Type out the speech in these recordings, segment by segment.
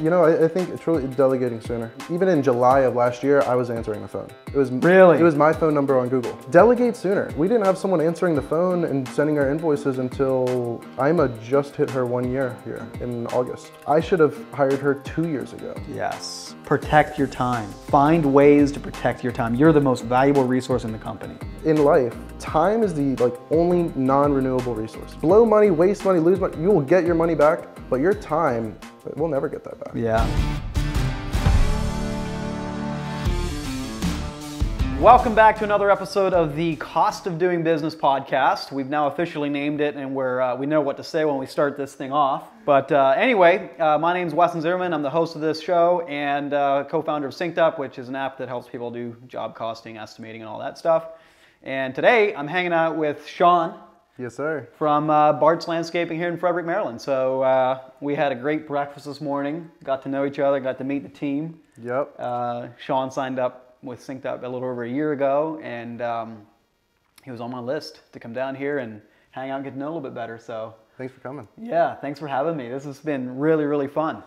You know, I think it's really delegating sooner. Even in July of last year, I was answering the phone. It was my phone number on Google. Delegate sooner. We didn't have someone answering the phone and sending our invoices until Ima just hit her 1 year here in August. I should have hired her 2 years ago. Yes. Protect your time. Find ways to protect your time. You're the most valuable resource in the company. In life, time is the only non-renewable resource. Blow money, waste money, lose money, you will get your money back, but your time, we'll never get that back. Yeah. Welcome back to another episode of the Cost of Doing Business podcast. We've now officially named it, and we know what to say when we start this thing off. But anyway, my name's Weston Zimmerman. I'm the host of this show and co-founder of SynkedUP, which is an app that helps people do job costing, estimating, and all that stuff. And today I'm hanging out with Sean. Yes, sir. From Bartz Landscaping here in Frederick, Maryland. So we had a great breakfast this morning, got to know each other, got to meet the team. Yep. Sean signed up with SynkedUP a little over a year ago, and he was on my list to come down here and hang out and get to know a little bit better. So thanks for coming. Yeah, thanks for having me. This has been really, really fun.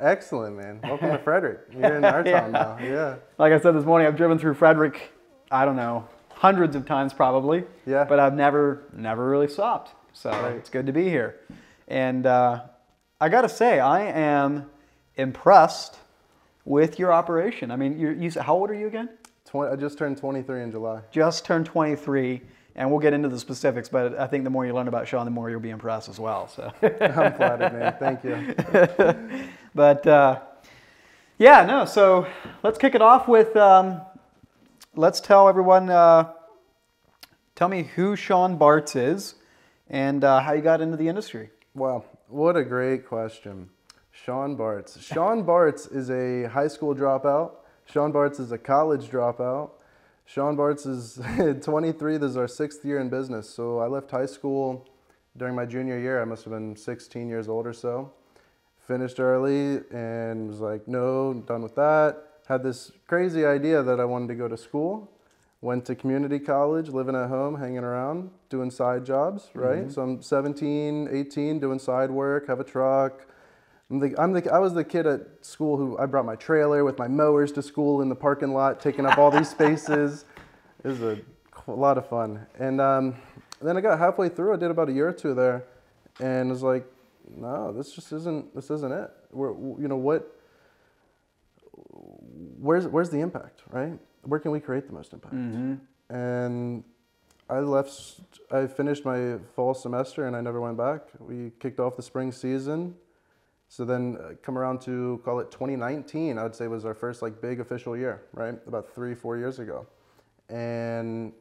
Excellent, man. Welcome to Frederick. You're in our town now. Yeah. Like I said this morning, I've driven through Frederick, I don't know, hundreds of times probably. Yeah. But I've never really stopped. So It's good to be here. And I got to say, I am impressed with your operation. I mean, you how old are you again? I just turned 23 in July. Just turned 23, and we'll get into the specifics, but I think the more you learn about Sean, the more you'll be impressed as well. So I'm flattered, man. Thank you. But yeah, no, so let's kick it off with, let's tell everyone, tell me who Sean Bartz is and how you got into the industry. Wow, what a great question. Sean Bartz. Sean Bartz is a high school dropout. Sean Bartz is a college dropout. Sean Bartz is 23. This is our 6th year in business. So I left high school during my junior year. I must have been 16 years old or so. Finished early and was like, no, done with that. Had this crazy idea that I wanted to go to school. Went to community college, living at home, hanging around, doing side jobs, right? Mm-hmm. So I'm 17, 18, doing side work, have a truck. I was the kid at school who I brought my trailer with my mowers to school in the parking lot, taking up all these spaces. It was a lot of fun. And then I got halfway through. I did about a year or two there, and was like, no, this isn't it. Where's the impact, right? Where can we create the most impact? Mm-hmm. And I finished my fall semester and I never went back. We kicked off the spring season. So then come around to, call it 2019, I would say was our first big official year, right? About 3-4 years ago. And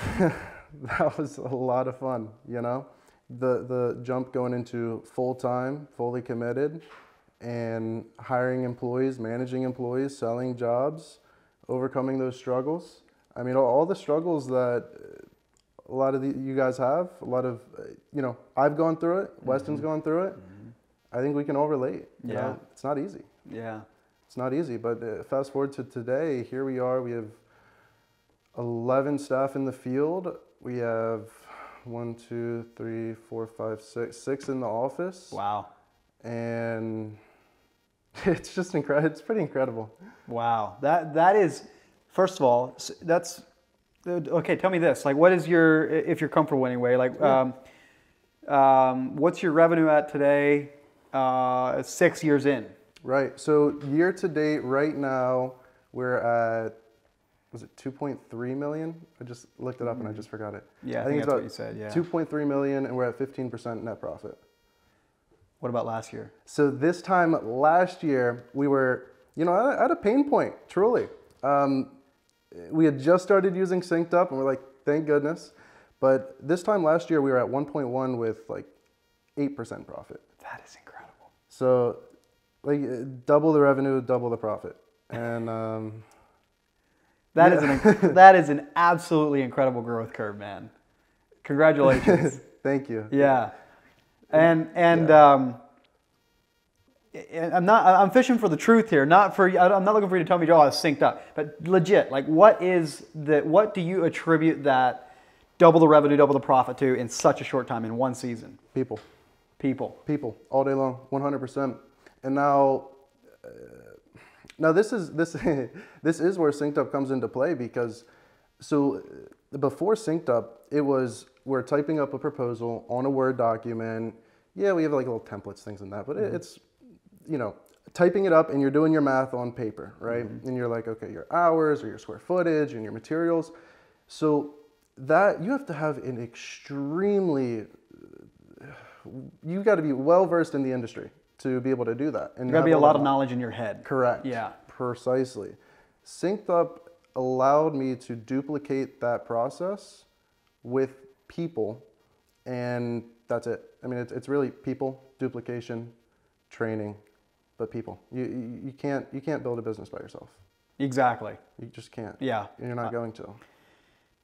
that was a lot of fun, you know? The jump going into full-time, fully committed, and hiring employees, managing employees, selling jobs, overcoming those struggles. I mean, all the struggles that a lot of you guys have, a lot of, I've gone through it, Weston's gone through it. Mm-hmm. I think we can all relate. You know? It's not easy. Yeah. It's not easy, but fast forward to today, here we are. We have 11 staff in the field. We have 6 in the office. Wow. And it's just incredible. It's pretty incredible. Wow. That is, first of all, that's, okay, tell me this. What is your, if you're comfortable anyway, what's your revenue at today? 6 years in. Right. So year to date, right now, we're at, was it 2.3 million? I just looked it up and I just forgot it. Yeah, I think that's what you said. Yeah. 2.3 million, and we're at 15% net profit. What about last year? So this time last year, we were, at a pain point, truly. We had just started using SynkedUP, and we're like, thank goodness. But this time last year, we were at 1.1 with 8% profit. That is incredible. So, double the revenue, double the profit, and that is an absolutely incredible growth curve, man. Congratulations. Thank you. Yeah, and I'm fishing for the truth here, I'm not looking for you to tell me, oh, it's synced up, but legit, what do you attribute that double the revenue, double the profit to in such a short time, in one season? People, People. all day long, 100%. And now this is this this is where SynkedUP comes into play, because so before SynkedUP, it was we're typing up a proposal on a Word document. Yeah, we have like little templates, things in that, but it's, you know, typing it up and you're doing your math on paper, right? And you're like, okay, your hours or your square footage and your materials. So that you have to have an extremely, you got to be well versed in the industry to be able to do that. And There's got to be a lot of knowledge in your head. Correct. Yeah. Precisely. SynkedUP allowed me to duplicate that process with people, and that's it. I mean, it's really people, duplication, training, but people. You can't build a business by yourself. Exactly. You just can't. Yeah. And you're not going to.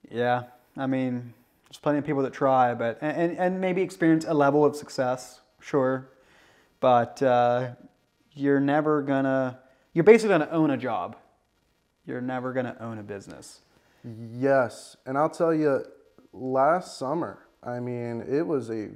Yeah. I mean, there's plenty of people that try, but and maybe experience a level of success, sure, but you're basically gonna own a job. You're never gonna own a business. Yes, and I'll tell you, last summer, I mean, it was a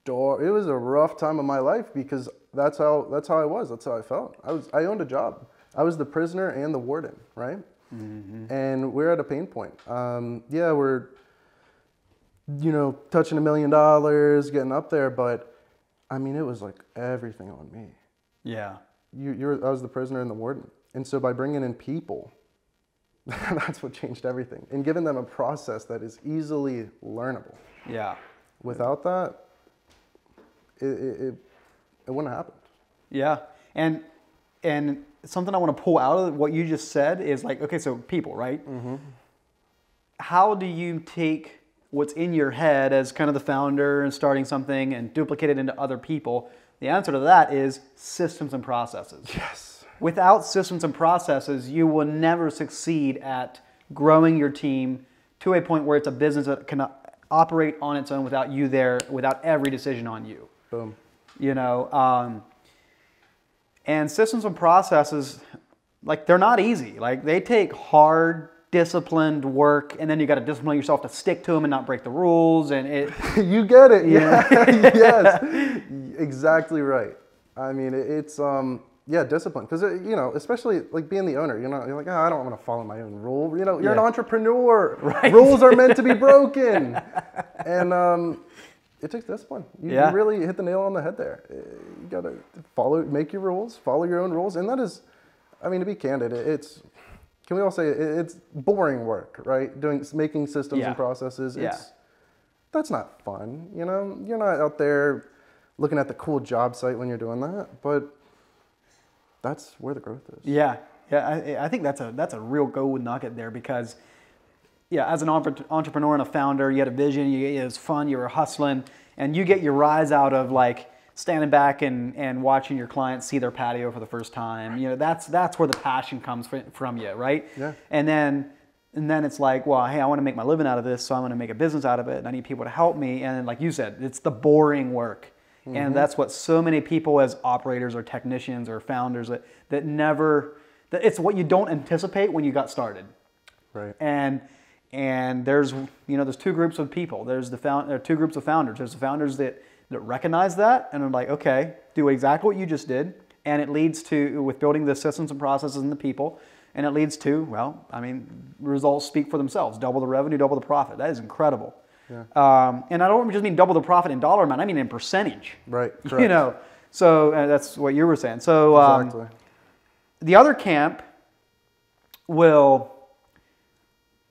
rough time of my life, because that's how I was. That's how I felt. I owned a job. I was the prisoner and the warden, right? And we're at a pain point. Yeah, we're, you know, touching $1 million, getting up there, but I mean, it was like everything on me. Yeah. I was the prisoner and the warden. And so by bringing in people, that's what changed everything. And giving them a process that is easily learnable. Yeah. Without that, it wouldn't have happened. Yeah. And something I want to pull out of what you just said is like, okay, so people, right? How do you take what's in your head as kind of the founder and starting something and duplicate it into other people? The answer to that is systems and processes. Yes. Without systems and processes, you will never succeed at growing your team to a point where it's a business that can operate on its own without you there, without every decision on you. Boom. You know, and systems and processes, like, they're not easy. Like, they take hard, disciplined work, and then you got to discipline yourself to stick to them and not break the rules. And it, you get it. Yeah. Yes. Exactly right. I mean, it's yeah, discipline. Because you know, especially like being the owner, you're like, oh, I don't want to follow my own rule. You know, you're an entrepreneur. Right. Rules are meant to be broken. And it takes discipline. You really hit the nail on the head there. You got to make your rules, follow your own rules. And that is, I mean, to be candid, can we all say it's boring work, right? Making systems and processes. That's not fun. You know, you're not out there looking at the cool job site when you're doing that, but that's where the growth is. Yeah. I think that's a real gold nugget there, because as an entrepreneur and a founder, you had a vision, it was fun, you were hustling, and you get your rise out of like standing back and watching your clients see their patio for the first time. You know, that's where the passion comes from you, right? Yeah. And then it's like, well, hey, I want to make my living out of this, so I'm going to make a business out of it, and I need people to help me. And then, like you said, it's the boring work. And that's what so many people as operators or technicians or founders that it's what you don't anticipate when you got started. Right. And there's two groups of people. There are two groups of founders. There's the founders that recognize that and are like, okay, do exactly what you just did. And it leads to, with building the systems and processes and the people, and it leads to, well, I mean, results speak for themselves. Double the revenue, double the profit. That is incredible. Yeah. And I don't just mean double the profit in dollar amount. I mean in percentage. Right. Correct. You know, so that's what you were saying. So exactly. The other camp will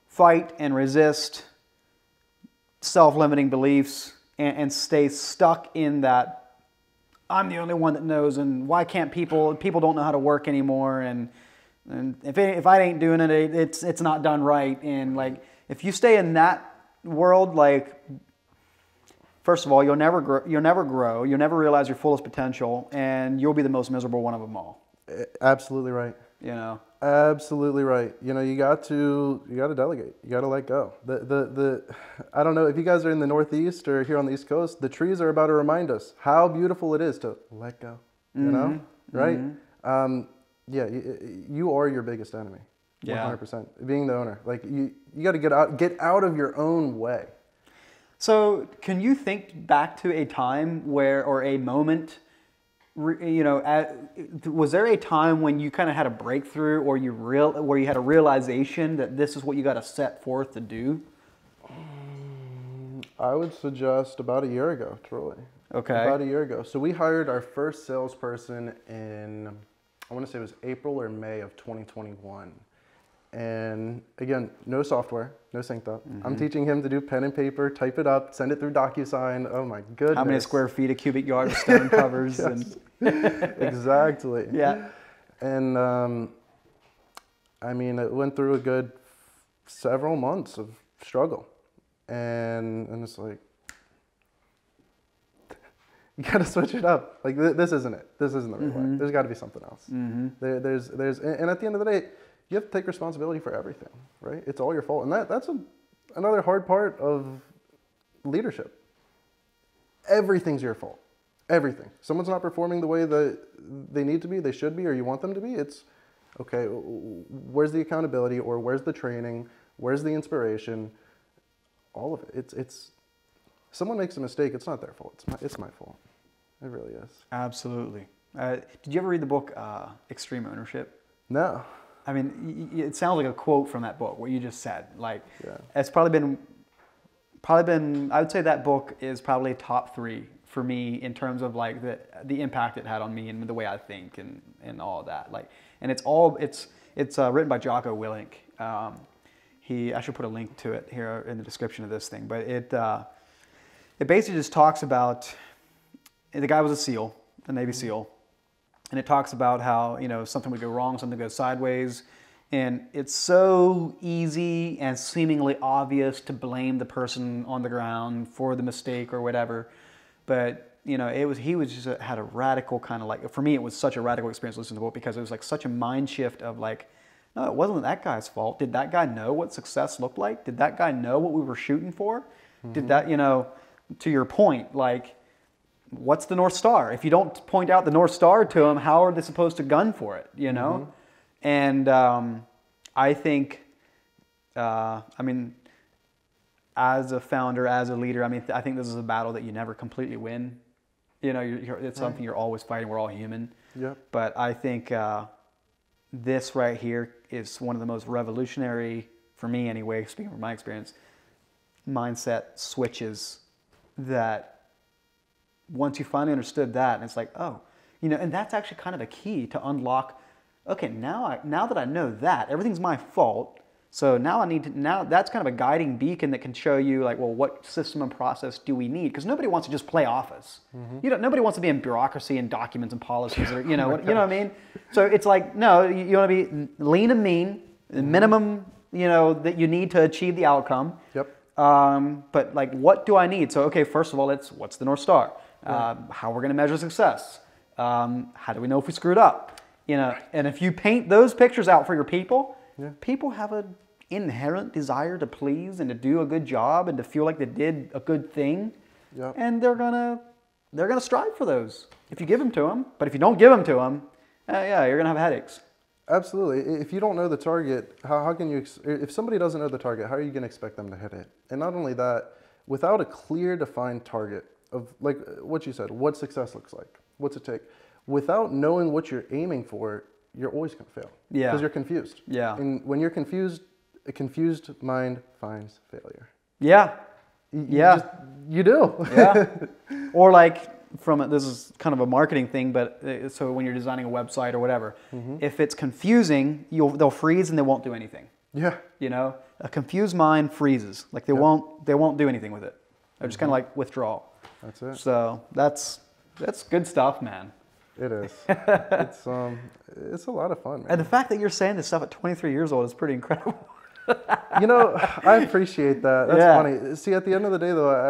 fight and resist self-limiting beliefs and stay stuck in that I'm the only one that knows, and why can't people don't know how to work anymore, and if I ain't doing it, it's not done right. And like, if you stay in that world, like, first of all, you'll never grow, you'll never realize your fullest potential, and you'll be the most miserable one of them all. Absolutely right. You know, absolutely right. You know, you got to delegate. You got to let go. I don't know if you guys are in the Northeast or here on the East Coast. The trees are about to remind us how beautiful it is to let go. You know, right? Yeah, you are your biggest enemy. 100%. Being the owner, like you got to get out of your own way. So, can you think back to a time or a moment was there a time when you kind of had a breakthrough, or where you had a realization that this is what you got to set forth to do? I would suggest about a year ago, truly. Okay. About a year ago. So we hired our first salesperson in, I want to say it was April or May of 2021. And again, no software, no SynkedUP. I'm teaching him to do pen and paper, type it up, send it through DocuSign. Oh my goodness. How many square feet, a cubic yard of stone covers? Yes. Exactly. Yeah. And I mean, it went through a good several months of struggle. And it's like, you gotta switch it up. Like, this isn't it. This isn't the right way. There's gotta be something else. And at the end of the day, you have to take responsibility for everything, right? It's all your fault. And that's another hard part of leadership. Everything's your fault. Everything. Someone's not performing the way that they need to be, they should be, or you want them to be. It's, okay, where's the accountability, or where's the training? Where's the inspiration? All of it. It's someone makes a mistake, it's not their fault. It's my fault. It really is. Absolutely. Did you ever read the book Extreme Ownership? No. I mean, it sounds like a quote from that book, what you just said. Like, Yeah. it's probably been, I would say that book is probably top 3 for me in terms of like the impact it had on me and the way I think and all of that. Like, and it's written by Jocko Willink. I should put a link to it here in the description of this thing, but it basically just talks about, the guy was a SEAL, a Navy SEAL, and it talks about how, something would go wrong, something goes sideways, and it's so easy and seemingly obvious to blame the person on the ground for the mistake or whatever, but he had a radical kind of like, for me it was such a radical experience listening to the book, because it was like such a mind shift of like, no, it wasn't that guy's fault. Did that guy know what success looked like? Did that guy know what we were shooting for? Did that, to your point, like, what's the North Star? If you don't point out the North Star to them, how are they supposed to gun for it, And I think, as a founder, as a leader, I think this is a battle that you never completely win. It's something you're always fighting. We're all human. Yep. But I think this right here is one of the most revolutionary, for me anyway, speaking from my experience, mindset switches that once you finally understood that, and it's like, oh, and that's actually kind of a key to unlock, okay, now that I know that, everything's my fault, so now that's kind of a guiding beacon that can show you like, well, what system and process do we need? Because nobody wants to just play office. Nobody wants to be in bureaucracy and documents and policies, or you know what I mean? So it's like, no, you want to be lean and mean, the minimum, that you need to achieve the outcome. Yep. But like, what do I need? So, okay, first of all, what's the North Star? How we're going to measure success? How do we know if we screwed up? And if you paint those pictures out for your people, people have an inherent desire to please and to do a good job and to feel like they did a good thing. Yep. And they're gonna strive for those if you give them to them. But if you don't give them to them, you're gonna have headaches. Absolutely. If you don't know the target, how can you, if somebody doesn't know the target, how are you going to expect them to hit it? And not only that, without a clear defined target of like what you said, what success looks like, what's it take, without knowing what you're aiming for, you're always going to fail. Yeah. Because you're confused. Yeah. And when you're confused, a confused mind finds failure. Yeah. You do. Yeah. Or like, this is kind of a marketing thing, but so when you're designing a website or whatever, if it's confusing, they'll freeze and they won't do anything. Yeah. A confused mind freezes. Like they won't do anything with it. They're just kind of like withdraw. That's it. So that's good stuff, man. It is. It's a lot of fun, man. And the fact that you're saying this stuff at 23 years old is pretty incredible. I appreciate that. That's funny. See, at the end of the day, though,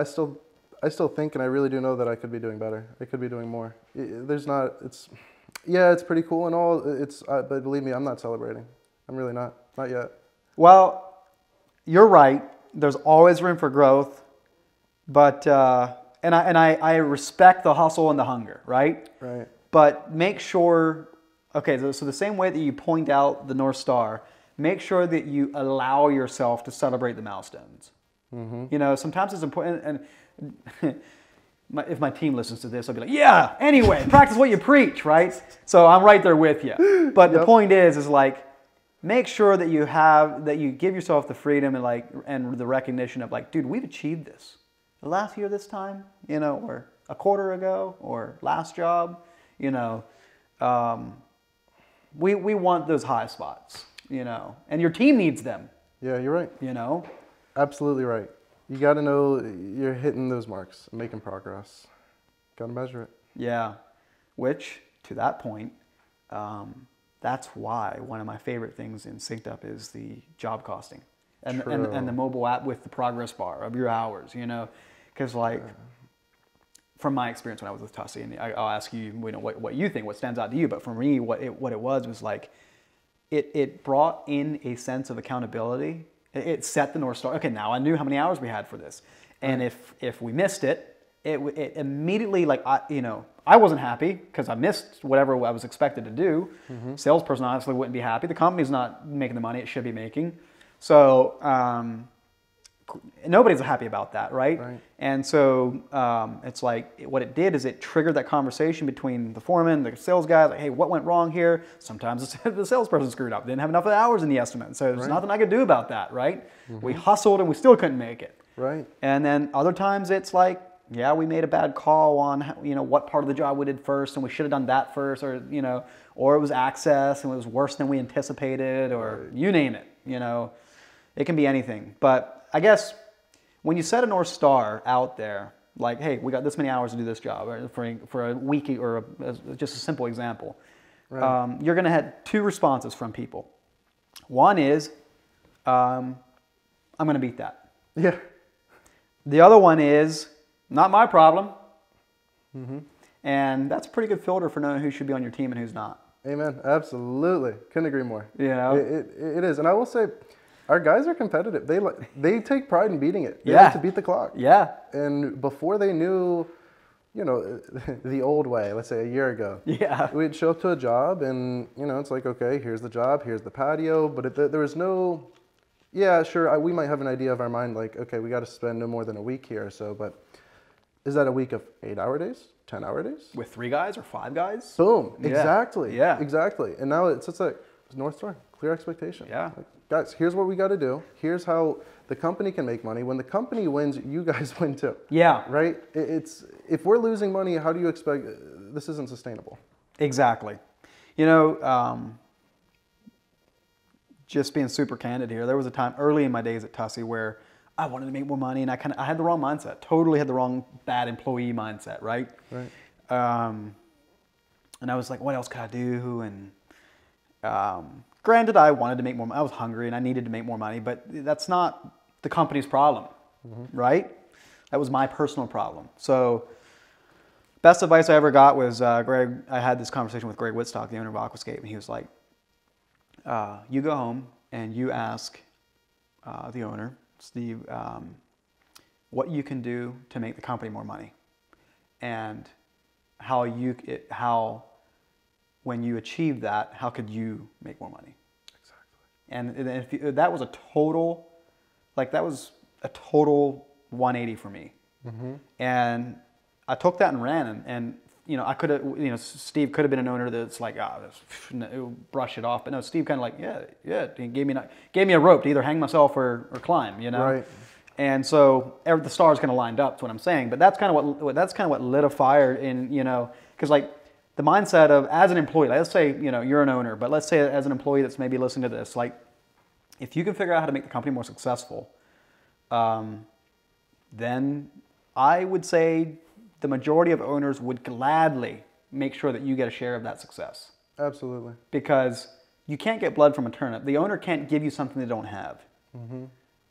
I still think, and I really do know that I could be doing better. I could be doing more. It's pretty cool and all. But believe me, I'm not celebrating. I'm really not. Not yet. Well, you're right. There's always room for growth, but and I respect the hustle and the hunger, right? Right. But make sure. Okay, so the same way that you point out the North Star, make sure that you allow yourself to celebrate the milestones. Sometimes it's important, and if my team listens to this, I'll be like, yeah, anyway, practice what you preach, right? So I'm right there with you. But the point is like, make sure that you give yourself the freedom and the recognition of like, dude, we've achieved this. Last year this time, or a quarter ago, or last job, we want those high spots, and your team needs them. Yeah, you're right. Absolutely right. You got to know you're hitting those marks, making progress. Got to measure it. Yeah, which, to that point, that's why one of my favorite things in SynkedUP is the job costing and the mobile app with the progress bar of your hours, because from my experience when I was with Tussie, and I'll ask you, what you think, what stands out to you, but for me, what it was like, it brought in a sense of accountability. It set the North Star. Okay, now I knew how many hours we had for this. And if we missed it, it immediately, I wasn't happy because I missed whatever I was expected to do. Salesperson honestly wouldn't be happy. The company's not making the money it should be making. So nobody's happy about that, right? And so it's like what it did is it triggered that conversation between the foreman, the sales guy, like, hey, what went wrong here? Sometimes the salesperson screwed up, didn't have enough hours in the estimate, so there's nothing I could do about that, right? We hustled and we still couldn't make it. And then other times it's like, yeah, we made a bad call on what part of the job we did first, and we should have done that first, or or it was access and it was worse than we anticipated, or you name it. It can be anything, but I guess when you set a North Star out there, like, hey, we got this many hours to do this job, or for a week, or just a simple example, you're going to have two responses from people. One is, I'm going to beat that. Yeah. The other one is, not my problem. And that's a pretty good filter for knowing who should be on your team and who's not. Amen. Absolutely. Couldn't agree more. It is. And I will say, our guys are competitive. They take pride in beating it. They like to beat the clock. And before they knew, the old way, let's say a year ago, we'd show up to a job and, it's like, okay, here's the job, here's the patio. But there was no, sure, we might have an idea of our mind, like, okay, we got to spend no more than a week here or so. But is that a week of 8-hour days, 10-hour days? With 3 guys or 5 guys? Boom. Exactly. Exactly. And now it's like North Star, clear expectation. Like, guys, here's what we got to do. Here's how the company can make money. When the company wins, you guys win too. Right? It's if we're losing money, how do you expect this isn't sustainable? Exactly. Just being super candid here, there was a time early in my days at Tussie where I wanted to make more money, and I had the wrong mindset. Totally had the wrong bad employee mindset, right? And I was like, what else could I do? And granted, I wanted to make more money. I was hungry and I needed to make more money, but that's not the company's problem, right? That was my personal problem. So best advice I ever got was Greg. I had this conversation with Greg Whitstock, the owner of Aquascape, and he was like, you go home and you ask the owner, Steve, what you can do to make the company more money, and how when you achieve that, how could you make more money? And if that was a total, that was a total 180 for me. And I took that and ran, and I could have, Steve could have been an owner that's like, brush it off. But no, Steve kind of like, yeah. He gave me a rope to either hang myself or climb, Right. And so the stars kind of lined up. That's what I'm saying. But that's kind of what lit a fire in, because the mindset of as an employee, let's say you're an owner, but let's say as an employee that's maybe listening to this, if you can figure out how to make the company more successful, then I would say the majority of owners would gladly make sure that you get a share of that success. Absolutely. Because you can't get blood from a turnip. The owner can't give you something they don't have.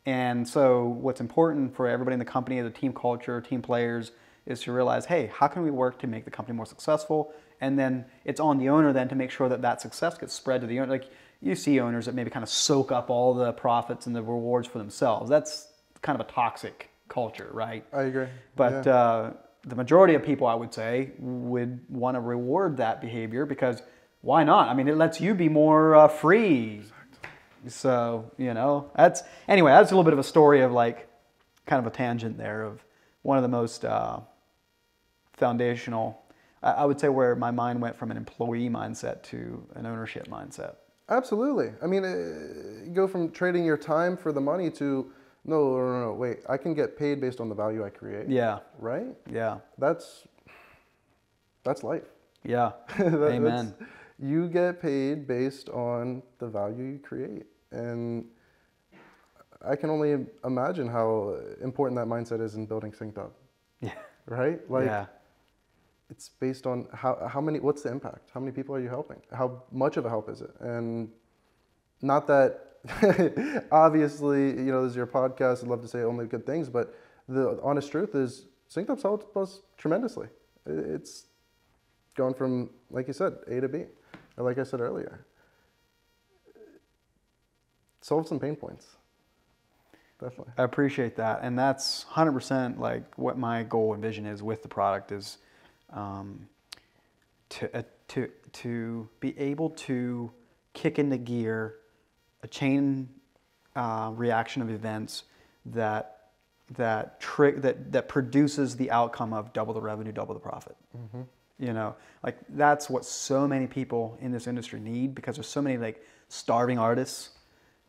And so what's important for everybody in the company, the team culture, team players, is to realize, hey, how can we work to make the company more successful? And then it's on the owner then to make sure that that success gets spread to the owner. You see owners that maybe kind of soak up all the profits and the rewards for themselves. That's kind of a toxic culture, right? I agree. But the majority of people, I would say, would want to reward that behavior because why not? I mean, it lets you be more free. So, that's a little bit of a story of kind of a tangent there of one of the most foundational. I would say where my mind went from an employee mindset to an ownership mindset. Absolutely. I mean, you go from trading your time for the money to, no, wait, I can get paid based on the value I create. Yeah. Right? Yeah. That's life. Yeah. Amen. You get paid based on the value you create. And I can only imagine how important that mindset is in building SynkedUP. Yeah. Right? Like, yeah. it's based on how many, what's the impact? How many people are you helping? How much of a help is it? And not that, obviously, you know, this is your podcast, I'd love to say only good things, but the honest truth is SynkedUp's helped us tremendously. It's gone from, like you said, A to B. And like I said earlier, solve some pain points. Definitely. I appreciate that. And that's 100% like what my goal and vision is with the product is to be able to kick into gear a chain reaction of events that produces the outcome of double the revenue, double the profit. Mm-hmm. You know, like that's what so many people in this industry need, because there's so many like starving artists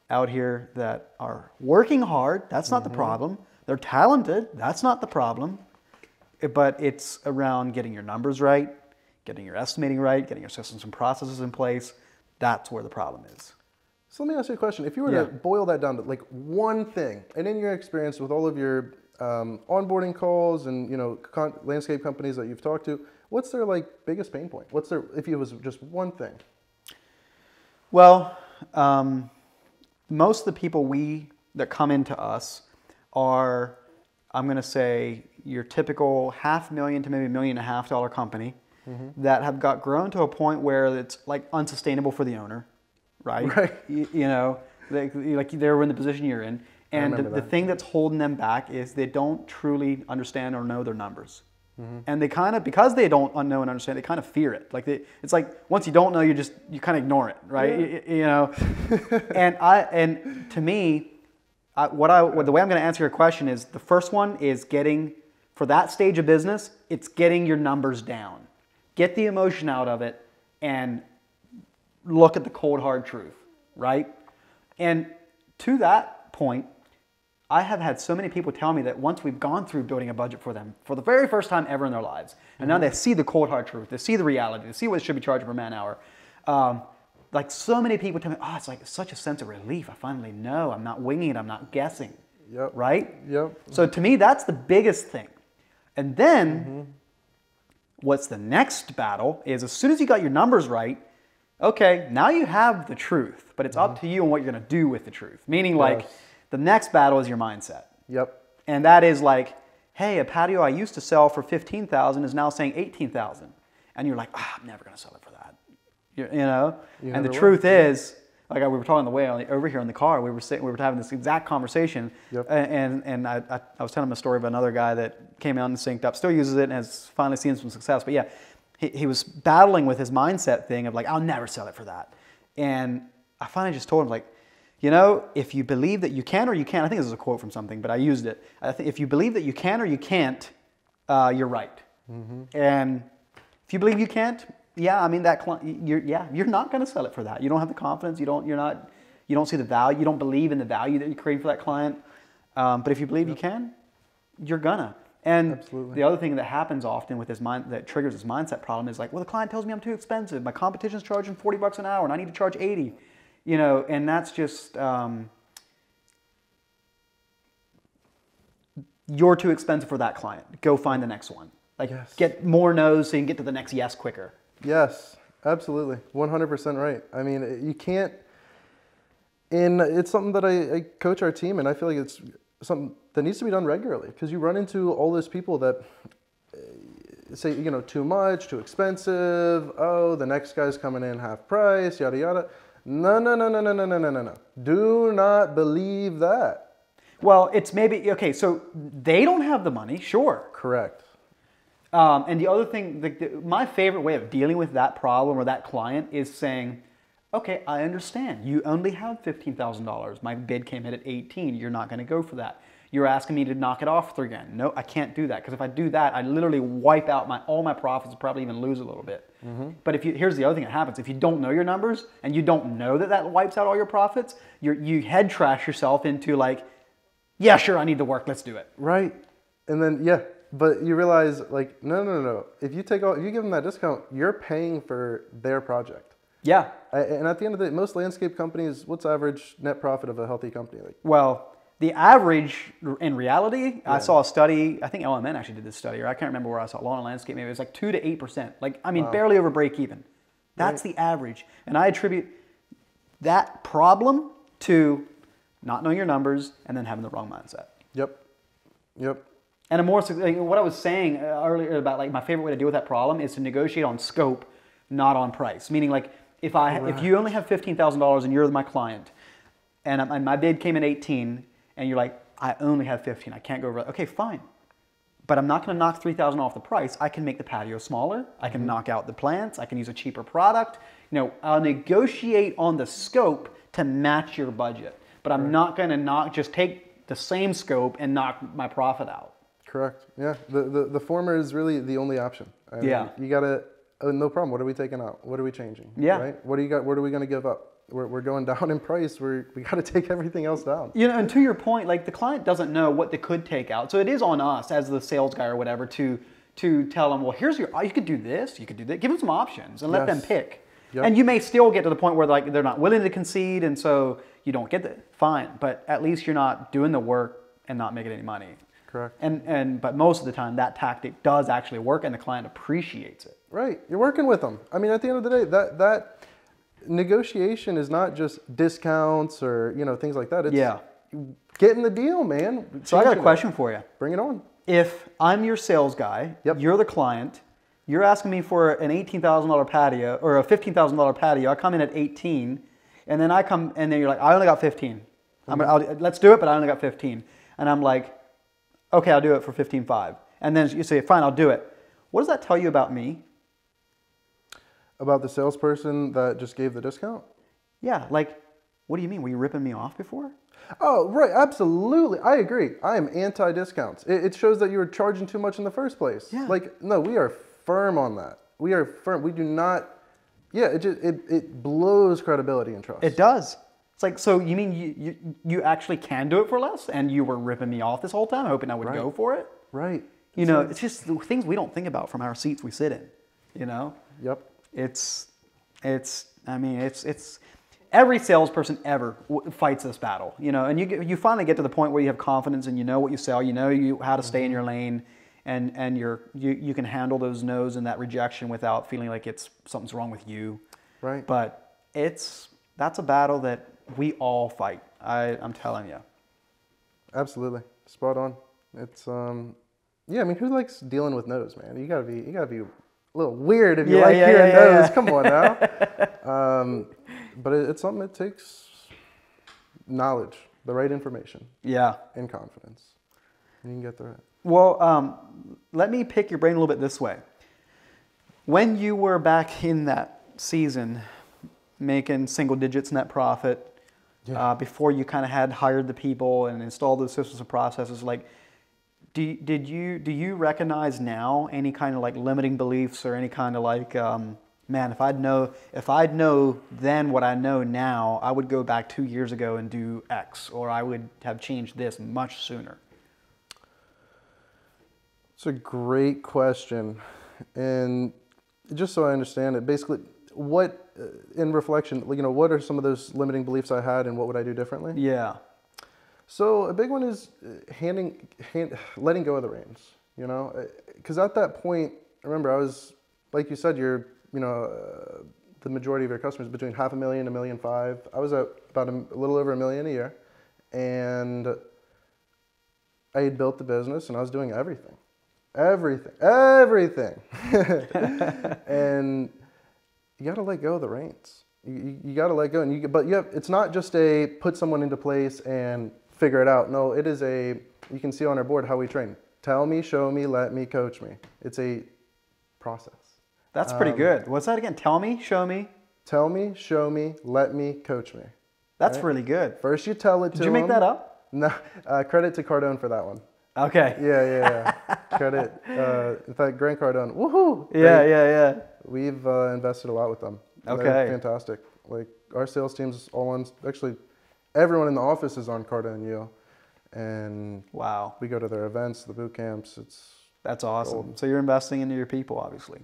out here that are working hard. That's not the problem. They're talented. That's not the problem. But it's around getting your numbers right, getting your estimating right, getting your systems and processes in place. That's where the problem is. So let me ask you a question. If you were to boil that down to like one thing, and in your experience with all of your onboarding calls and, you know, landscape companies that you've talked to, what's their like biggest pain point? What's their, if it was just one thing? Well, most of the people that come into us are, I'm going to say, your typical $500,000 to maybe $1.5 million company that have got grown to a point where it's like unsustainable for the owner, right? Right. You know, like they're in the position you're in. And the thing that's holding them back is they don't truly understand or know their numbers. And they kind of, because they don't know and understand, they kind of fear it. Like it's like once you don't know, you kind of ignore it, right? Yeah. You know, and to me, the way I'm going to answer your question is, the first one is for that stage of business, it's getting your numbers down, get the emotion out of it, and look at the cold hard truth, right? And to that point, I have had so many people tell me that once we've gone through building a budget for them for the very first time ever in their lives, and now they see the cold hard truth, they see the reality, they see what they should be charging per man hour. Like so many people tell me, oh, it's like such a sense of relief. I finally know. I'm not winging it. I'm not guessing. Yep. Right? Yep. So to me, that's the biggest thing. And then what's the next battle is, as soon as you got your numbers right, okay, now you have the truth, but it's up to you on what you're going to do with the truth. Meaning like, the next battle is your mindset. Yep. And that is like, hey, a patio I used to sell for $15,000 is now saying $18,000. And you're like, I'm never going to sell it for that. You know? And the truth is, like we were talking on the way over here in the car, we were having this exact conversation. Yep. And I was telling him a story of another guy that came out and SynkedUP, still uses it and has finally seen some success. But yeah, he was battling with his mindset thing of like, I'll never sell it for that. And I finally just told him, like, you know, if you believe that you can or you can't, I think this is a quote from something, but I used it. I think if you believe that you can or you can't, you're right. And if you believe you can't, yeah, I mean you're not going to sell it for that. You don't have the confidence. You don't see the value. You don't believe in the value that you create for that client. But if you believe you can, you're gonna. And the other thing that happens often with that triggers this mindset problem is like, well, the client tells me I'm too expensive. My competition's charging $40 an hour, and I need to charge $80. You know, and that's just, you're too expensive for that client. Go find the next one. Like, get more no's so you can get to the next yes quicker. Yes, absolutely. 100% right. I mean, you can't, and it's something that I coach our team, and I feel like it's something that needs to be done regularly, because you run into all those people that say, you know, too much, too expensive, oh, the next guy's coming in half price, yada, yada. No. Do not believe that. Well, it's maybe, okay, so they don't have the money, sure. Correct. And the other thing, my favorite way of dealing with that problem or that client is saying, okay, I understand. You only have $15,000. My bid came in at 18. You're not going to go for that. You're asking me to knock it off again. No, I can't do that, because if I do that, I literally wipe out all my profits, probably even lose a little bit. But here's the other thing that happens. If you don't know your numbers and you don't know that wipes out all your profits, you head trash yourself into like, yeah, sure, I need the work, let's do it. Right. And then, yeah, but you realize like, no. If you give them that discount, you're paying for their project. Yeah. And at the end of the day, most landscape companies, what's average net profit of a healthy company? Like, well, the average in reality, I saw a study, I think LMN actually did this study, or I can't remember where I saw it, Lawn and Landscape, maybe it was like 2 to 8%. Like, I mean, barely over break even. That's the average. And I attribute that problem to not knowing your numbers and then having the wrong mindset. Yep. And what I was saying earlier about like my favorite way to deal with that problem is to negotiate on scope, not on price. Meaning like if you only have $15,000 and you're my client, and my bid came in 18, and you're like, I only have 15, I can't go over that. Okay, fine. But I'm not going to knock $3,000 off the price. I can make the patio smaller. I can knock out the plants. I can use a cheaper product. I'll negotiate on the scope to match your budget. But I'm not going to just take the same scope and knock my profit out. Correct. Yeah. The former is really the only option. I mean, you got to, no problem. What are we taking out? What are we changing? Yeah. Right? What do you got? What are we going to give up? We're going down in price. We got to take everything else down. And to your point, like the client doesn't know what they could take out. So it is on us as the sales guy or whatever to tell them, well, you could do this, you could do that. Give them some options and let them pick. Yep. And you may still get to the point where like they're not willing to concede, and so you don't get it. Fine, but at least you're not doing the work and not making any money. Correct. But most of the time that tactic does actually work, and the client appreciates it. Right. You're working with them. I mean, at the end of the day, that negotiation is not just discounts or things like that. It's getting the deal, man. So I got a question for you. Bring it on. If I'm your sales guy, you're the client, you're asking me for an $18,000 patio or a $15,000 patio. I come in at 18, and then you're like, I only got 15. Let's do it, but I only got 15. And I'm like, okay, I'll do it for 15.5. And then you say, fine, I'll do it. What does that tell you about me? About the salesperson that just gave the discount? Yeah, like, what do you mean? Were you ripping me off before? Oh, right, absolutely. I agree. I am anti-discounts. It shows that you were charging too much in the first place. Yeah. Like, no, we are firm on that. We are firm. We do not, it blows credibility and trust. It does. It's like, so you mean you actually can do it for less, and you were ripping me off this whole time, hoping I would go for it? Right. It's just the things we don't think about from our seats we sit in, Yep. It's every salesperson ever fights this battle, and you finally get to the point where you have confidence and you know what you sell, how to stay in your lane, and you can handle those no's and that rejection without feeling like something's wrong with you. Right. But that's a battle that we all fight. I'm telling you. Absolutely. Spot on. It's I mean, who likes dealing with no's, man? You gotta be a little weird if you like hearing no's. Come on now. But it's something that takes knowledge, the right information. Yeah. And confidence. And you can get through it. Well, let me pick your brain a little bit this way. When you were back in that season, making single digits net profit, before you kind of had hired the people and installed those systems and processes, like, do you recognize now any kind of like limiting beliefs or any kind of like, man, if I'd know then what I know now, I would go back 2 years ago and do X, or I would have changed this much sooner? It's a great question. And just so I understand it, basically, what, in reflection, what are some of those limiting beliefs I had and what would I do differently? Yeah. So a big one is letting go of the reins, because at that point, remember, I was, like you said, you're, the majority of your customers between $500,000 and $1.5 million. I was at about a little over $1 million a year, and I had built the business and I was doing everything. And you got to let go of the reins. You got to let go, it's not just a put someone into place and figure it out. No, it is you can see on our board how we train. Tell me, show me, let me, coach me. It's a process. That's pretty good. What's that again? Tell me, show me. Tell me, show me, let me, coach me. That's really good. First you tell it to them. Did you make that up? No, credit to Cardone for that one. Okay. Yeah. Credit. In fact, Grant Cardone. Woohoo! Yeah. We've invested a lot with them. Okay. They're fantastic. Like our sales team's all on. Actually, everyone in the office is on Cardone U, and wow, we go to their events, the boot camps. That's awesome. Gold. So you're investing into your people, obviously.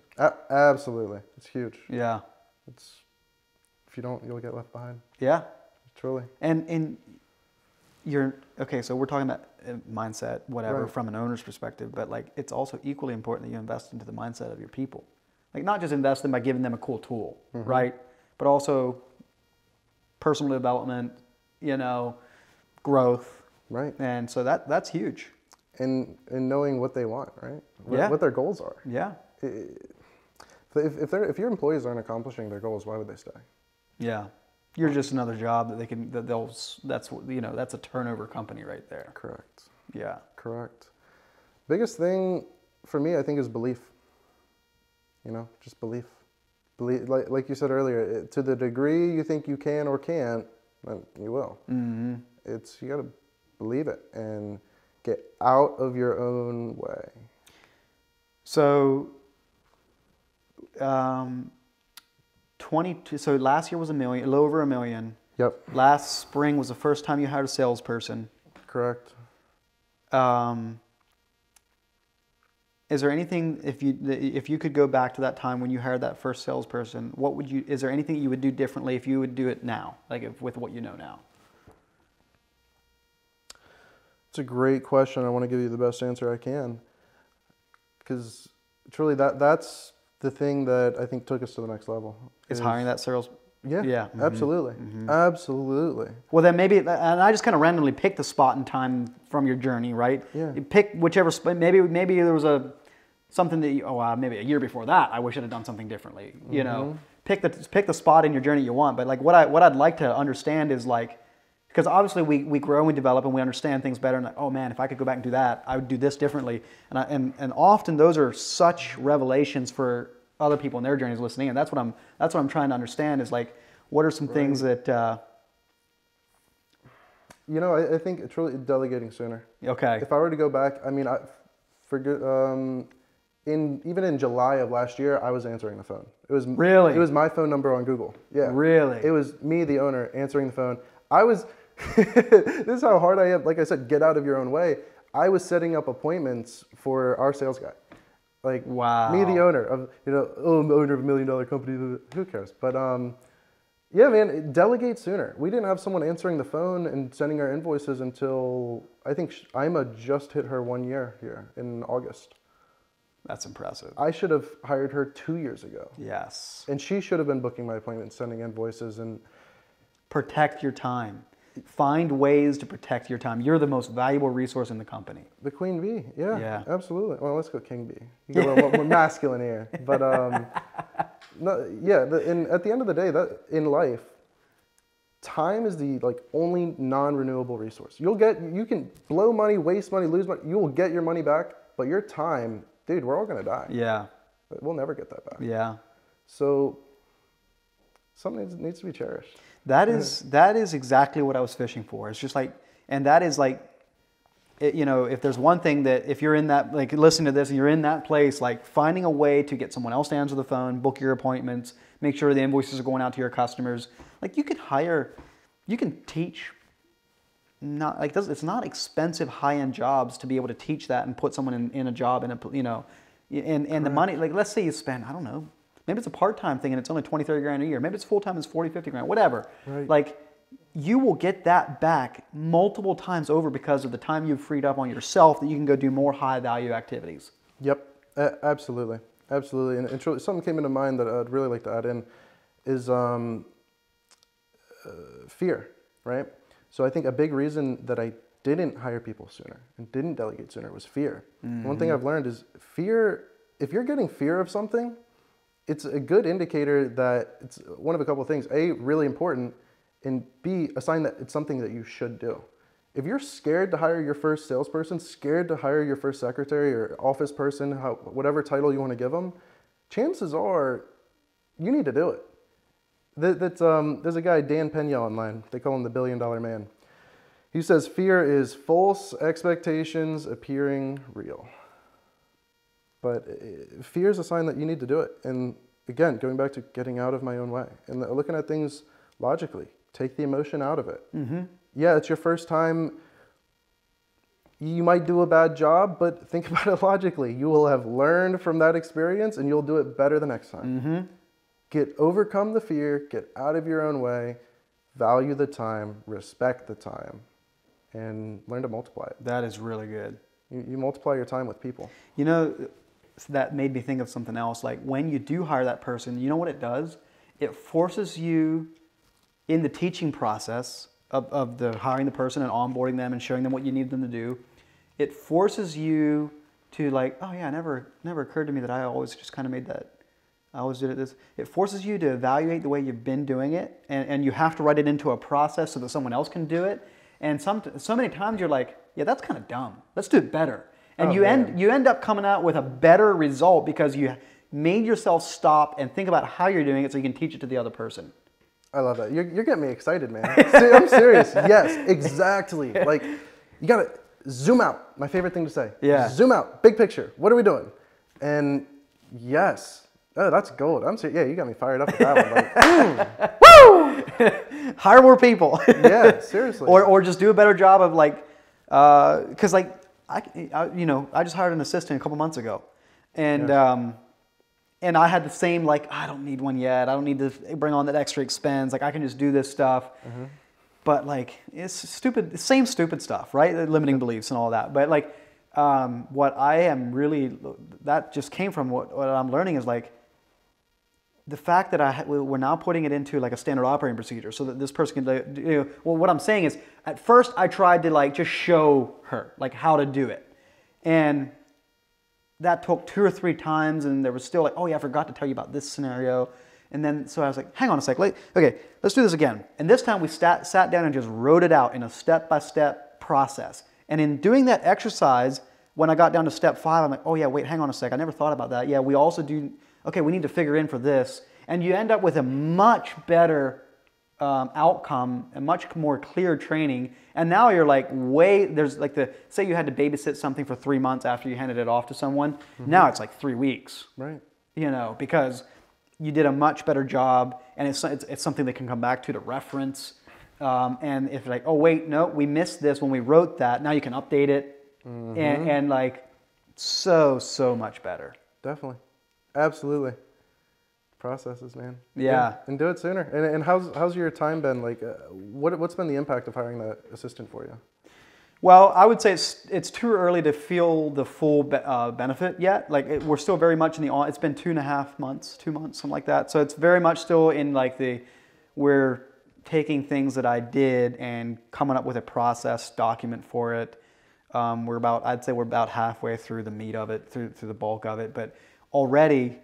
Absolutely, it's huge. Yeah. If you don't, you'll get left behind. Yeah. Truly. And you're okay. So we're talking about mindset, whatever, right. from an owner's perspective, but like it's also equally important that you invest into the mindset of your people. Like not just invest them by giving them a cool tool, right? But also personal development, growth. Right. And so that's huge. And knowing what they want, right? Yeah. What their goals are. Yeah. If your employees aren't accomplishing their goals, why would they stay? Yeah. You're just another job that's a turnover company right there. Correct. Yeah. Correct. Biggest thing for me, I think, is belief. Just belief. Like you said earlier, to the degree you think you can or can't, then you will. Mm-hmm. You got to believe it and get out of your own way. So, so last year was $1 million, a little over $1 million. Yep. Last spring was the first time you hired a salesperson. Correct. Is there anything, if you could go back to that time when you hired that first salesperson, is there anything you would do differently if you would do it now, with what you know now? It's a great question. I want to give you the best answer I can, because truly that's the thing that I think took us to the next level. Is hiring that sales. Yeah. Mm-hmm. Absolutely. Mm-hmm. Absolutely. Well, then maybe, and I just kind of randomly picked the spot and time from your journey, right? Yeah. You pick whichever spot. Maybe there was something that maybe a year before that I wish I'd have done something differently. Pick the spot in your journey you want. But like what I'd like to understand is like, because obviously we grow and develop and we understand things better. And like, oh man, if I could go back and do that, I would do this differently. And often those are such revelations for other people in their journeys listening. And that's what I'm trying to understand is like, what are some things that? I think truly delegating sooner. Okay. If I were to go back, I mean, even in July of last year, I was answering the phone. It was my phone number on Google. Yeah. Really? It was me, the owner, answering the phone. I was. This is how hard I am. Like I said, get out of your own way. I was setting up appointments for our sales guy. Like, wow. Me, the owner of, I'm the owner of $1 million company. Who cares? But yeah, man, delegate sooner. We didn't have someone answering the phone and sending our invoices until I think Ima just hit her 1 year here in August. That's impressive. I should have hired her 2 years ago. Yes. And she should have been booking my appointments, sending invoices, and protect your time. Find ways to protect your time. You're the most valuable resource in the company. The Queen Bee, yeah. Absolutely. Well, let's go King Bee. You go a little more masculine here, but and at the end of the day, that in life, time is the only non-renewable resource. You can blow money, waste money, lose money. You will get your money back, but your time, dude, we're all gonna die. Yeah. We'll never get that back. Yeah. So something needs to be cherished. That is exactly what I was fishing for. It's just like, and that is like, if there's one thing that if you're in that, listening to this and you're in that place, finding a way to get someone else to answer the phone, book your appointments, make sure the invoices are going out to your customers. You can teach, it's not expensive high-end jobs to be able to teach that and put someone in a job and the money, let's say you spend, I don't know, maybe it's a part-time thing and it's only 20, 30 grand a year. Maybe it's full-time, it's 40, 50 grand, whatever. Right. You will get that back multiple times over because of the time you've freed up on yourself that you can go do more high-value activities. Yep, absolutely. Absolutely. And truly, something came into mind that I'd really like to add in is fear, right? So I think a big reason that I didn't hire people sooner and didn't delegate sooner was fear. Mm-hmm. One thing I've learned is fear, if you're getting fear of something, it's a good indicator that it's one of a couple of things. A, really important, and B, a sign that it's something that you should do. If you're scared to hire your first salesperson, scared to hire your first secretary or office person, whatever title you want to give them, chances are you need to do it. There's a guy, Dan Pena online, they call him the $1 billion man. He says, fear is false expectations appearing real. But fear is a sign that you need to do it. And again, going back to getting out of my own way and looking at things logically, take the emotion out of it. Mm-hmm. Yeah, it's your first time. You might do a bad job, but think about it logically. You will have learned from that experience and you'll do it better the next time. Mm-hmm. Overcome the fear, get out of your own way, value the time, respect the time, and learn to multiply it. That is really good. You multiply your time with people. You know, that made me think of something else. Like when you do hire that person, you know what it does? It forces you in the teaching process of the hiring the person and onboarding them and showing them what you need them to do. It forces you to like, oh yeah, it never occurred to me that I always just kind of made that. I always did it this. It forces you to evaluate the way you've been doing it, and you have to write it into a process so that someone else can do it. And so many times you're like, yeah, that's kind of dumb. Let's do it better. And you end up coming out with a better result because you made yourself stop and think about how you're doing it so you can teach it to the other person. I love that. You're getting me excited, man. I'm serious. Yes, exactly. Like, you got to zoom out. My favorite thing to say. Yeah. Zoom out. Big picture. What are we doing? And yes. Oh, that's gold. I'm serious. Yeah, you got me fired up with that one. Like, woo! Hire more people. Yeah, seriously. Or just do a better job of like, because like, I just hired an assistant a couple months ago. And yes. And I had the same, like, I don't need one yet. I don't need to bring on that extra expense. Like, I can just do this stuff. Mm-hmm. But, like, it's stupid, the same stupid stuff, right? The limiting beliefs and all that. But, like, what I am really, that just came from what I'm learning is, like, the fact that we're now putting it into, like, a standard operating procedure so that this person can, well, what I'm saying is, at first I tried to, like, just show her, like, how to do it. And that took 2 or 3 times, and there was still like, oh yeah, I forgot to tell you about this scenario. And then, so I was like, hang on a sec, okay, let's do this again. And this time we sat down and just wrote it out in a step-by-step process. And in doing that exercise, when I got down to step 5, I'm like, oh yeah, wait, hang on a sec, I never thought about that. Yeah, we also do, okay, we need to figure in for this. And you end up with a much better outcome, a much more clear training. And now you're like there's like say you had to babysit something for 3 months after you handed it off to someone. Mm-hmm. Now it's like 3 weeks. Right. Because you did a much better job, and it's something they can come back to reference. And if like, oh wait, no, we missed this when we wrote that, now you can update it. Mm-hmm. and like so much better. Definitely. Absolutely. Processes, man. Yeah. And do it sooner. And how's your time been? Like, what's been the impact of hiring that assistant for you? Well, I would say it's too early to feel the full benefit yet. Like, we're still very much in it's been 2.5 months, 2 months, something like that. So it's very much still in like we're taking things that I did and coming up with a process document for it. I'd say we're about halfway through the meat of it, through the bulk of it. But already,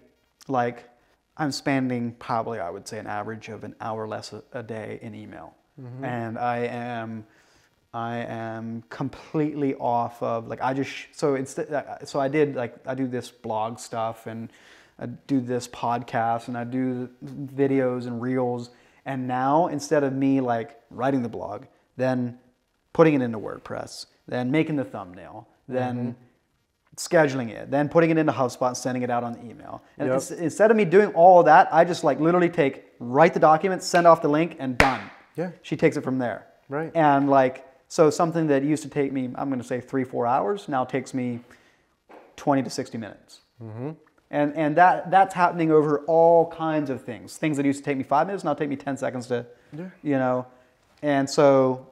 like, I'm spending probably, I would say, an average of an hour less a day in email. Mm-hmm. And I am completely off of, like, I do this blog stuff, and I do this podcast, and I do videos and reels. And now, instead of me like writing the blog, then putting it into WordPress, then making the thumbnail, then scheduling it, then putting it into HubSpot and sending it out on the email. And instead of me doing all of that, I just like literally write the document, send off the link, and done. Yeah. She takes it from there. Right. And like, so something that used to take me, I'm going to say 3-4 hours, now takes me 20 to 60 minutes. Mm-hmm. And that's happening over all kinds of things. Things that used to take me 5 minutes now take me 10 seconds to, And so,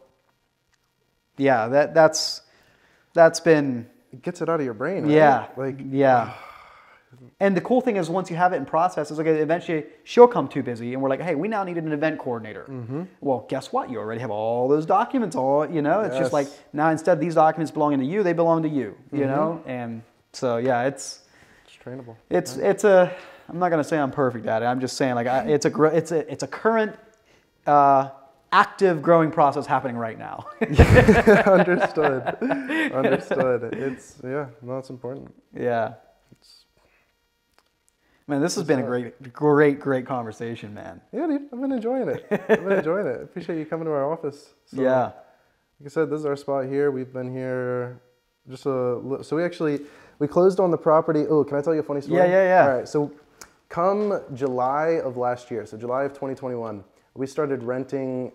yeah, that's been... It gets it out of your brain, right? Yeah. Like, yeah. And the cool thing is, once you have it in process, it's like eventually she'll come too busy, and we're like, hey, we now need an event coordinator. Mm-hmm. Well, guess what? You already have all those documents. It's just like, now instead of these documents belonging to you, they belong to you. You know, and so yeah, it's trainable. I'm not gonna say I'm perfect at it. I'm just saying, like, it's a current active growing process happening right now. Understood. It's that's important. Yeah. Man, this has been a great conversation, man. Yeah, dude, I've been enjoying it. Appreciate you coming to our office. So, yeah. I said, this is our spot here. We've been here just so we closed on the property. Oh, can I tell you a funny story? Yeah. All right, so come July of last year, so July of 2021, we started renting.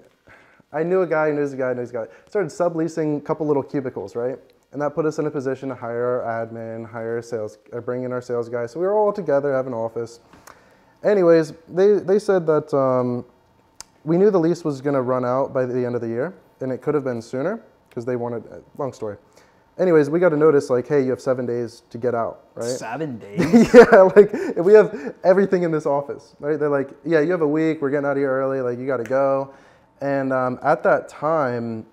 I knew a guy, knows a guy, knows a guy. Started subleasing a couple little cubicles, right? And that put us in a position to hire our admin, bring in our sales guy. So we were all together, have an office. Anyways, they said that we knew the lease was going to run out by the end of the year, and it could have been sooner because they wanted, long story. Anyways, we got a notice like, hey, you have 7 days to get out, right? 7 days? Yeah, like we have everything in this office, right? They're like, yeah, you have a week, we're getting out of here early, like you got to go. And at that time,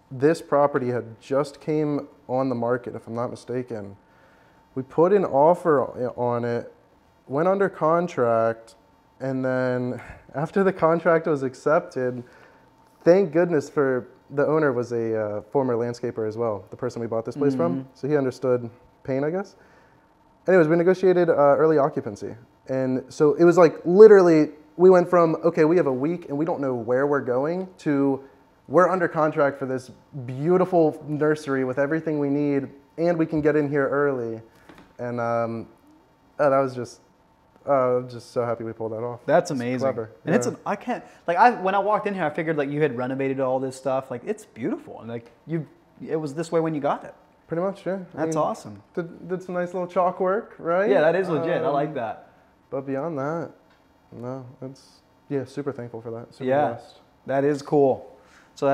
this property had just came on the market, if I'm not mistaken. We put an offer on it, went under contract, and then after the contract was accepted, thank goodness for the owner was a former landscaper as well, the person we bought this place from. So he understood pain, I guess. Anyways, we negotiated early occupancy. And so it was like literally, we went from, okay, we have a week and we don't know where we're going to we're under contract for this beautiful nursery with everything we need and we can get in here early. And that was just so happy we pulled that off. That's amazing. It's clever. And yeah. When I walked in here, I figured like you had renovated all this stuff. Like it's beautiful. And like it was this way when you got it. Pretty much, yeah. That's awesome. Did some nice little chalk work, right? Yeah, that is legit. I like that. But beyond that, no, super thankful for that. Super blessed. That is cool. So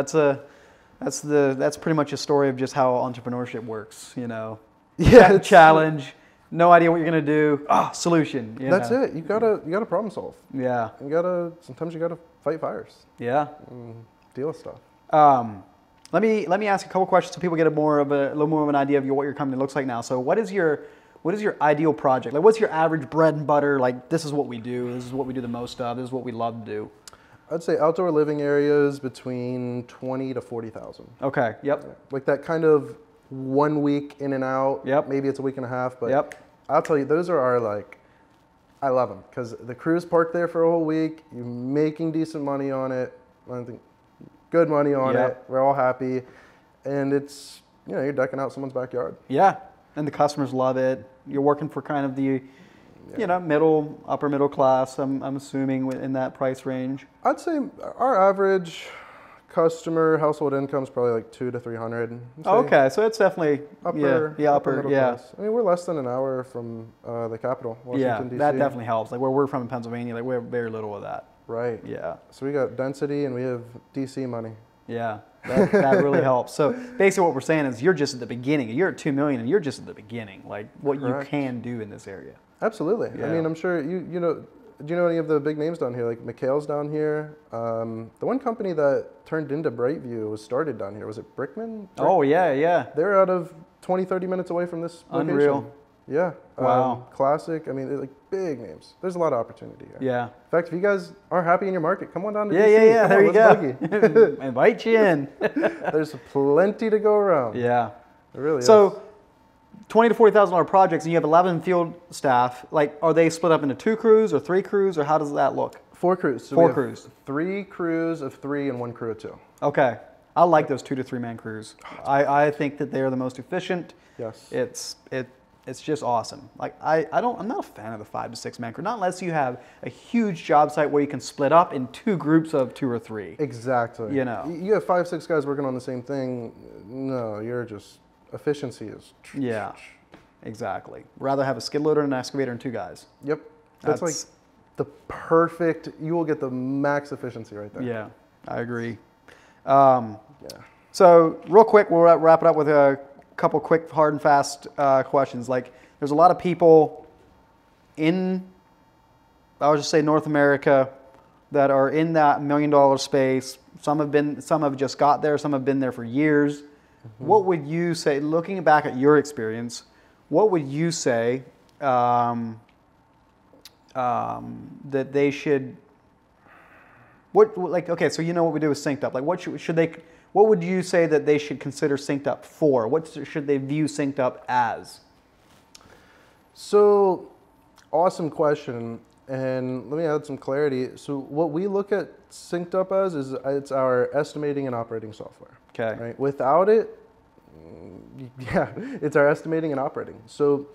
that's pretty much a story of just how entrepreneurship works, you know. Yeah, challenge. No idea what you're gonna do. Solution. That's it. You gotta problem solve. Yeah. Sometimes you gotta fight fires. Yeah. Deal with stuff. Let me ask a couple questions so people get a little more of an idea of what your company looks like now. So what is your ideal project? Like what's your average bread and butter? Like this is what we do. This is what we do the most of. This is what we love to do. I'd say outdoor living areas between 20 to 40,000. Okay. Yep. Like that kind of 1 week in and out. Yep. Maybe it's a week and a half, but yep. I'll tell you, those are I love them because the crew's parked there for a whole week. You're making decent money on it. I think good money on it. We're all happy, and it's you're decking out someone's backyard. Yeah, and the customers love it. You're working for kind of the upper middle class. I'm assuming in that price range. I'd say our average customer household income is probably like $200 to $300. Okay, so it's definitely upper middle class. I mean, we're less than an hour from the capital, Washington, D.C. That definitely helps. Like where we're from in Pennsylvania, like we have very little of that. Right. Yeah. So we got density and we have D.C. money. Yeah, that really helps. So basically what we're saying is you're just at the beginning. You're at 2 million and you're just at the beginning, like what you can do in this area. Absolutely. Yeah. I mean, I'm sure you know, do you know any of the big names down here? Like McHale's down here. The one company that turned into Brightview was started down here. Was it Brickman? Oh, yeah. They're out of 20, 30 minutes away from this location. Unreal. Yeah. Wow. Classic. I mean, they're like big names. There's a lot of opportunity here. Yeah. In fact, if you guys are happy in your market, come on down to DC. Yeah. There you go. Invite you in. There's plenty to go around. Yeah. It really is. So, $20,000 to $40,000 projects, and you have 11 field staff. Like, are they split up into 2 crews or 3 crews, or how does that look? 4 crews. So 4 crews. 3 crews of 3 and 1 crew of 2. Okay. I like those 2 to 3 man crews. I think that they are the most efficient. Yes. It's just awesome. Like I'm not a fan of the 5 to 6 man crew, not unless you have a huge job site where you can split up in 2 groups of 2 or 3. Exactly. You know. You have 5, 6 guys working on the same thing. No, you're just efficiency is. Yeah. Exactly. Rather have a skid loader and an excavator and 2 guys. Yep. That's like the perfect. You will get the max efficiency right there. Yeah, I agree. So real quick, we'll wrap it up with a couple quick, hard and fast questions. Like, there's a lot of people in, I would just say North America, that are in that $1 million space. Some have just got there. Some have been there for years. Mm-hmm. What would you say, looking back at your experience, what would you say that they should? Okay, so you know what we do with SynkedUP. Like, what would you say that they should consider SynkedUP for? What should they view SynkedUP as? So, awesome question. And let me add some clarity. So what we look at SynkedUP as is it's our estimating and operating software. Okay. Right? Without it, yeah, it's our estimating and operating. So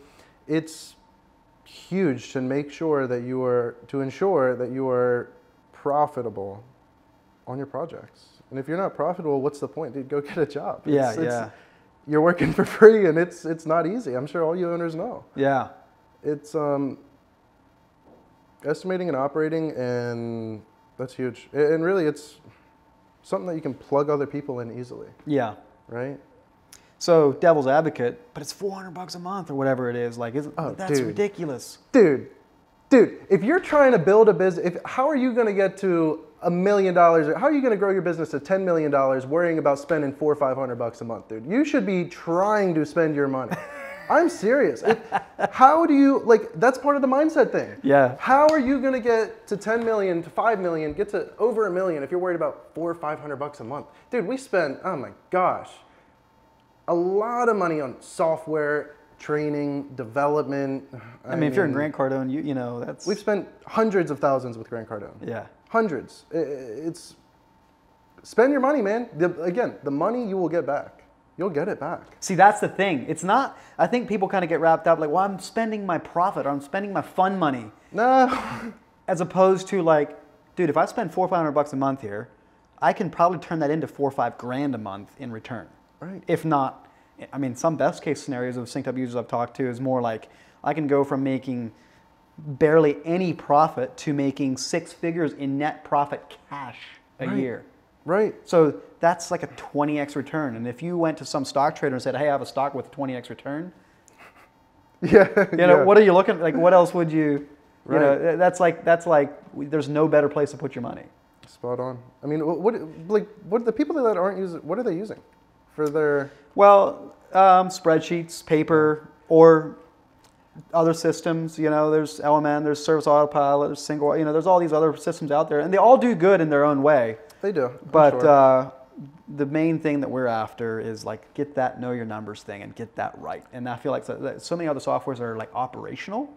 it's huge to ensure that you are profitable on your projects. And if you're not profitable, what's the point? Dude, go get a job. You're working for free, and it's not easy. I'm sure all you owners know. Yeah. It's estimating and operating, and that's huge. And really, it's something that you can plug other people in easily. Yeah. Right? So, devil's advocate, but it's $400 a month or whatever it is. Like, that's ridiculous. Dude, if you're trying to build a business, how are you going to get to $1 million? How are you going to grow your business to $10 million worrying about spending $400 or $500 a month, dude? You should be trying to spend your money. I'm serious. How do you, that's part of the mindset thing. Yeah. How are you going to get to 10 million, to 5 million, get to over $1 million if you're worried about $400 or $500 a month? Dude, we spend, oh my gosh, a lot of money on software, training, development. I mean, if you're in Grant Cardone, you know, that's... We've spent hundreds of thousands with Grant Cardone. Yeah. Hundreds. It's, spend your money, man. Again, the money you will get back. You'll get it back. See, that's the thing. It's not, I think people kind of get wrapped up like, well, I'm spending my profit or I'm spending my fun money. No. As opposed to like, dude, if I spend $400 or $500 a month here, I can probably turn that into $4 or $5 grand a month in return. Right. If not, I mean, some best case scenarios of SynkedUP users I've talked to is more like, I can go from making barely any profit to making 6 figures in net profit cash a year. Right. So that's like a 20x return. And if you went to some stock trader and said, hey, I have a stock with a 20x return. Yeah. You know, what are you looking, like what else would you know, that's like, there's no better place to put your money. Spot on. I mean, what the people that aren't using, what are they using for their? Well, spreadsheets, paper, or other systems. You know, there's LMN, there's Service Autopilot, there's Single, you know, there's all these other systems out there, and they all do good in their own way. They do. But the main thing that we're after is like get that know your numbers thing and get that right. And I feel like so many other softwares are like operational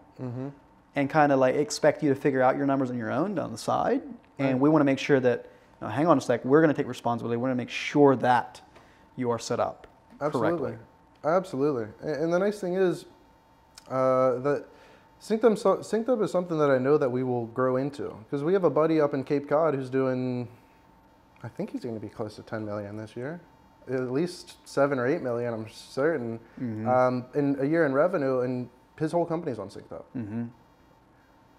and kind of like expect you to figure out your numbers on your own on the side. And we want to make sure that, hang on a sec, we're going to take responsibility. We're going to make sure that you are set up correctly. Absolutely. And the nice thing is that SynkedUP is something that I know that we will grow into, because we have a buddy up in Cape Cod who's doing, I think he's going to be close to 10 million this year, at least 7 or 8 million, I'm certain, in a year in revenue, and his whole company's on SynkedUP.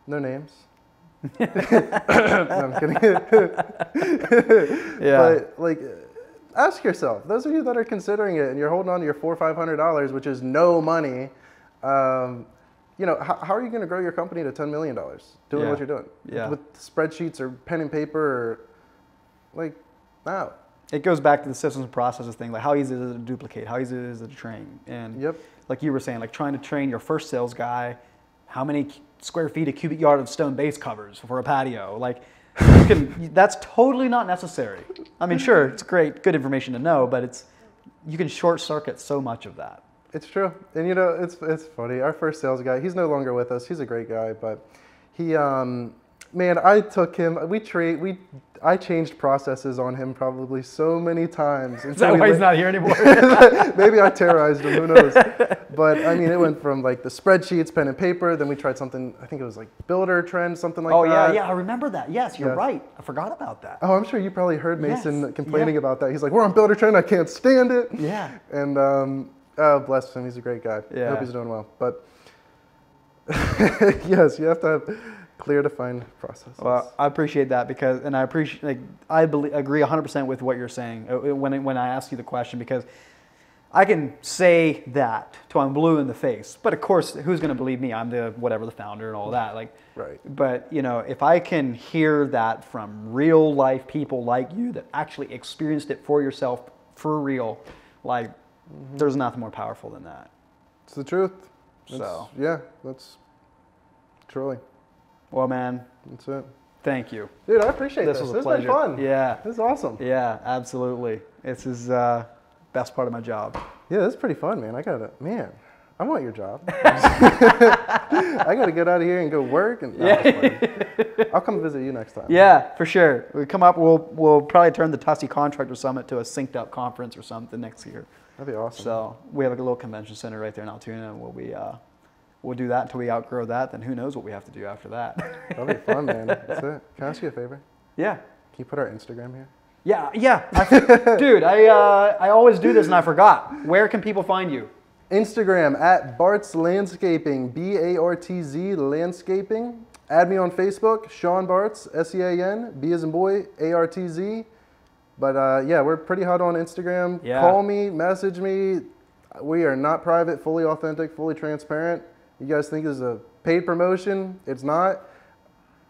No names. No, I'm kidding. But like, ask yourself, those of you that are considering it and you're holding on to your $400 or $500, which is no money, you know, how are you going to grow your company to $10 million doing what you're doing? With spreadsheets or pen and paper or like, no. It goes back to the systems and processes thing, like how easy is it to duplicate, how easy is it to train? And like you were saying, like trying to train your first sales guy, how many square feet a cubic yard of stone base covers for a patio? Like, that's totally not necessary. I mean, sure, it's great, good information to know, but you can short circuit so much of that. It's true. And you know, it's funny. Our first sales guy, he's no longer with us. He's a great guy, but he, man, I took him, I changed processes on him probably so many times. Is that why he's not here anymore? Maybe I terrorized him, who knows? But I mean, it went from like the spreadsheets, pen and paper, then we tried something, I think it was like Builder Trend, something like that. Oh yeah, I remember that. Yes, you're right. I forgot about that. Oh, I'm sure you probably heard Mason complaining about that. He's like, we're on Builder Trend, I can't stand it. Yeah. And oh, bless him, he's a great guy. I hope he's doing well. But yes, you have to have clear, defined processes. Well, I appreciate that because, and I appreciate, like, I agree 100% with what you're saying when I ask you the question, because I can say that till I'm blue in the face, but of course, who's going to believe me? I'm the founder and all that. Like, right. But you know, if I can hear that from real life people like you that actually experienced it for yourself for real, like, there's nothing more powerful than that. It's the truth. So yeah, that's truly. Well, man, that's it. Thank you, dude. I appreciate this. This has been fun. Yeah, this is awesome. Yeah, absolutely. This is best part of my job. Yeah, this is pretty fun, man. I want your job. I got to get out of here and go work. And I'll come visit you next time. Yeah, for sure. We come up. We'll probably turn the Tussey Contractor Summit to a SynkedUP conference or something next year. That'd be awesome. So we have a little convention center right there in Altoona, and we'll do that until we outgrow that. Then who knows what we have to do after that? That'll be fun, man. That's it. Can I ask you a favor? Yeah. Can you put our Instagram here? Yeah. Dude, I always do this and I forgot. Where can people find you? Instagram at Bartz Landscaping, B-A-R-T-Z Landscaping. Add me on Facebook, Sean Bartz, S-E-A-N, B as in boy, A-R-T-Z. But yeah, we're pretty hot on Instagram. Yeah. Call me, message me. We are not private, fully authentic, fully transparent. You guys think this is a paid promotion? It's not.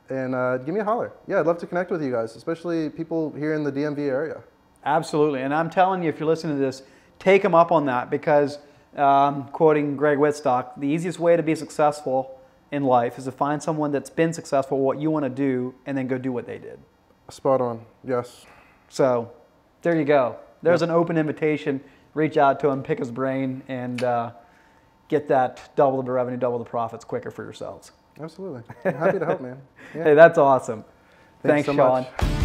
And give me a holler. Yeah, I'd love to connect with you guys, especially people here in the DMV area. Absolutely. And I'm telling you, if you're listening to this, take them up on that because, quoting Greg Whitstock, the easiest way to be successful in life is to find someone that's been successful at what you want to do and then go do what they did. Spot on. Yes. So there you go. There's an open invitation. Reach out to him, pick his brain, and get that double the revenue, double the profits quicker for yourselves. Absolutely. I'm happy to help, man. Yeah. Hey, that's awesome. Thanks so Sean. much.